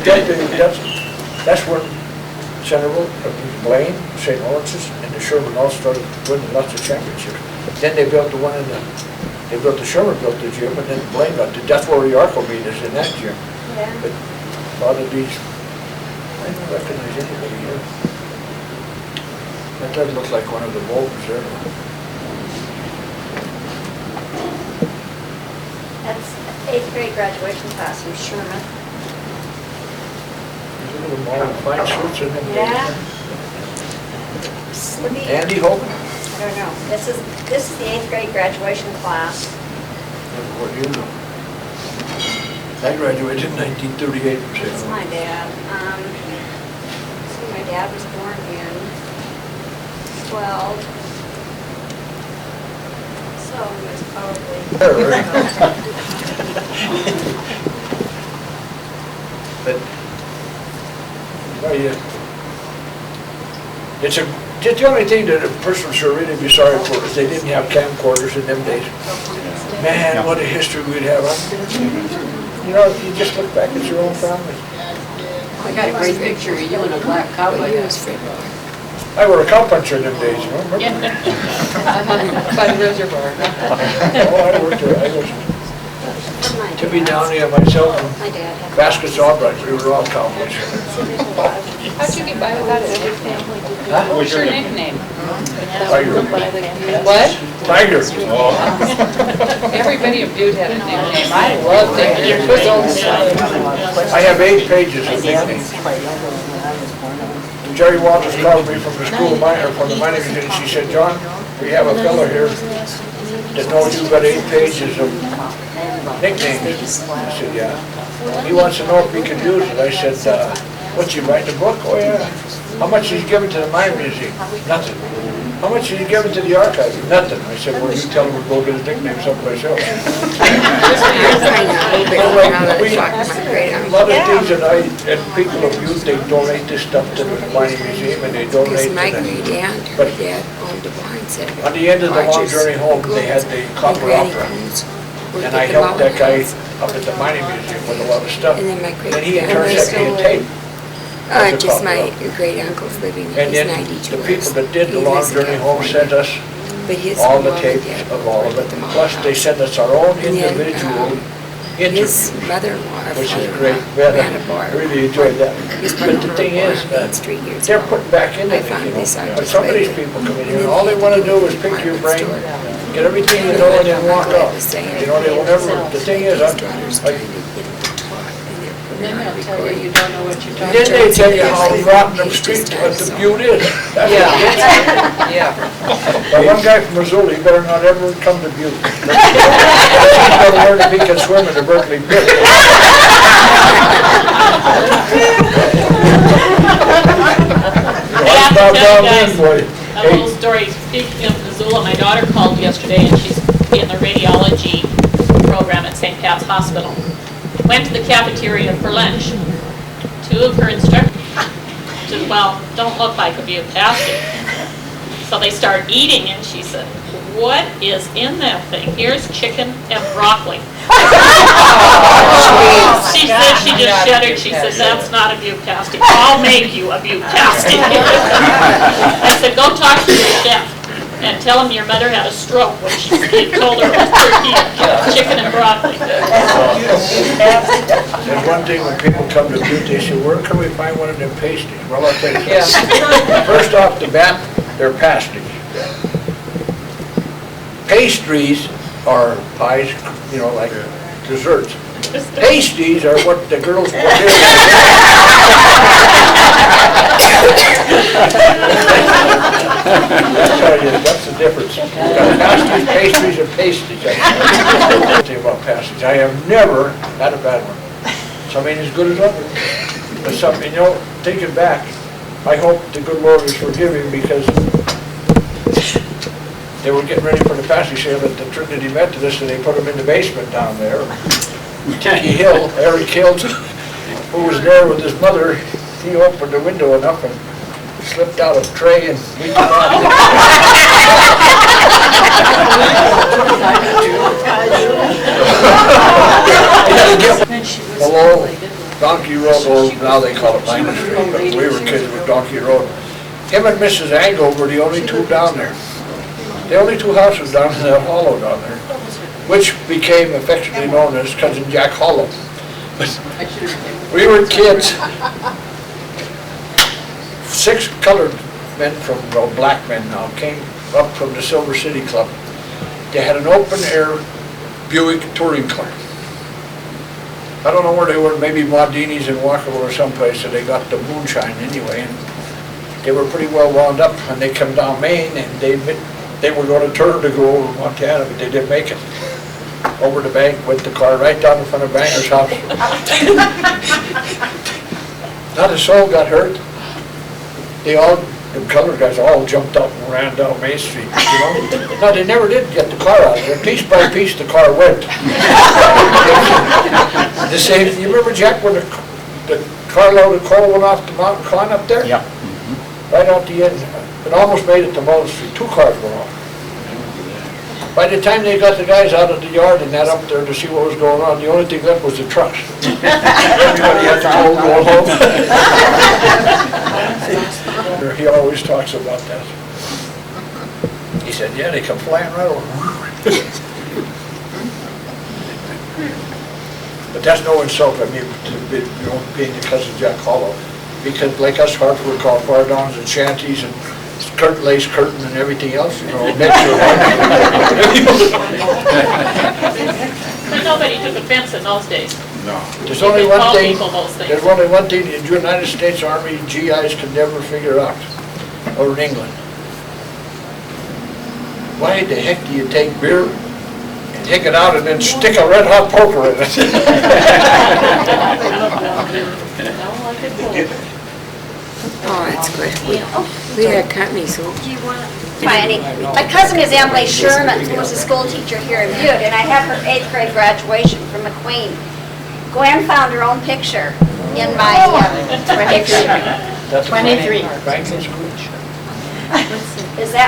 that's when Centerville, Blaine, St. Lawrence's, and the Sherman all started winning lots of championships. Then they built the one in the, the Sherman built the gym, and then Blaine got that's where the Arco meet is, in that gym. Yeah. But a lot of these, I don't recognize anybody here. That does look like one of the boulders there. That's 8th grade graduation class from Sherman. Look at them all in fine suits and then. Yeah. Andy Hogan? I don't know. This is the 8th grade graduation class. What do you know? I graduated in 1938. That's my dad. So my dad was born in 12. So he was probably. But, well, yeah. It's the only thing that a person should really be sorry for is they didn't have camcorders in them days. Man, what a history we'd have. You know, if you just look back at your own family. I got a great picture of you in a black cowboy. I were a cowpuncher in them days, you know, remember? By the reservoir. Oh, I worked there. I was Timmy Downey and myself and My dad had. Baskets Albright, we were all cowboys. How'd you get by without a nickname? Huh? What was your nickname? Tiger. What? Tiger. Everybody in Butte had a nickname. I loved it. I have 8 pages of nicknames. Jerry Walters called me from the school of mine, or from the mining unit, she said, John, we have a fellow here that knows you've got 8 pages of nicknames. I said, yeah. He wants to know if he can use it. I said, what's you writing a book? Oh yeah. How much did you give it to the mine museum? Nothing. How much did you give it to the archive? Nothing. I said, well, you tell him to go get his nickname someplace else. A lot of things that and people of youth, they donate this stuff to the mining museum and they donate to but on the end of the long journey home, they had the copper opera. And I helped that guy up at the mining museum with a lot of stuff. And he in turn sent me a tape. Just my great uncle's living. And then the people that did the long journey home sent us all the tapes of all of it. Plus they sent us our own individual interview, which is great. I really enjoyed that. But the thing is, they're put back into it, you know. Some of these people come in here and all they want to do is pick your brain, get everything you know and then walk off. You know, they will never, the thing is, Then they'll tell you you don't know what you're talking then about. they tell you how rotten the street, the Butte is. Yeah. But one guy from Missoula, he better not ever come to Butte. He's never learned if he can swim in the Berkeley pit. I have to tell you guys a little story. Speaking of Missoula, my daughter called yesterday and she's in the radiology program at St. Pat's Hospital. Went to the cafeteria for lunch. 2 of her instructors said, well, don't look like a butastic. So they start eating and she said, what is in that thing? Here's chicken and broccoli. She said she just shuddered. She said, that's not a butastic. I'll make you a butastic. I said, go talk to your chef and tell him your mother had a stroke when she told her it was turkey, chicken and broccoli. There's one thing when people come to Butte, they say, where can we find one of them pasties? Well, I'll tell you something. First off the bat, they're pasties. Pastries are pies, you know, like desserts. Pasties are what the girls put in. I'll tell you, that's the difference. Pasties, pastries, and pasties. One thing about pasties, I have never had a bad one. Some ain't as good as others. But some, you know, thinking back, I hope the good Lord is forgiving because they were getting ready for the pasty sale at the Trinity Methodist and they put them in the basement down there. Eric Hill, who was there with his mother, he opened the window enough and slipped out a tray and we came out. Hello, Donkey Road, or now they call it Minor Street, but when we were kids, it was Donkey Road. Him and Mrs. Angle were the only two down there. The only two houses down in that hollow down there, which became affectionately known as Cousin Jack Hollow. We were kids. 6 colored men from, well, black men now, came up from the Silver City Club. They had an open-air Buick touring car. I don't know where they were, maybe Maudini's in Walkerville or someplace, and they got the moonshine anyway. And they were pretty well wound up, and they come down Maine, and they were going to turn to go over Montana, but they didn't make it. Over the bank, went the car right down in front of Banger's house. Not a soul got hurt. The colored guys all jumped up and ran down Main Street, you know? No, they never did get the car out of there. Piece by piece, the car went. The same, you remember, Jack, when the carload of coal went off the mountain con up there? Yeah. Right out the end. It almost made it to Mullen Street. 2 cars went off. By the time they got the guys out of the yard and that up there to see what was going on, the only thing left was the trucks. Everybody had to go home. He always talks about that. He said, yeah, they come flying right over. But that's no insult, I mean, to be, you know, being the Cousin Jack Hollow. Because like us Hartford, we call far downs and shanties and curtain, lace curtain and everything else, you know. But nobody took offense in those days. No. There's You only could one call thing, people those things. there's only one thing the United States Army GIs could never figure out, or in England. Why the heck do you take beer and take it out and then stick a red hot poker in it? Oh, that's good. We had company, so. Do you want my cousin is Emily Sherman, who was a school teacher here in Butte, and I have her 8th grade graduation from McQueen. Gwen found her own picture in my picture. That's 23. Franklin's Bridge. Is that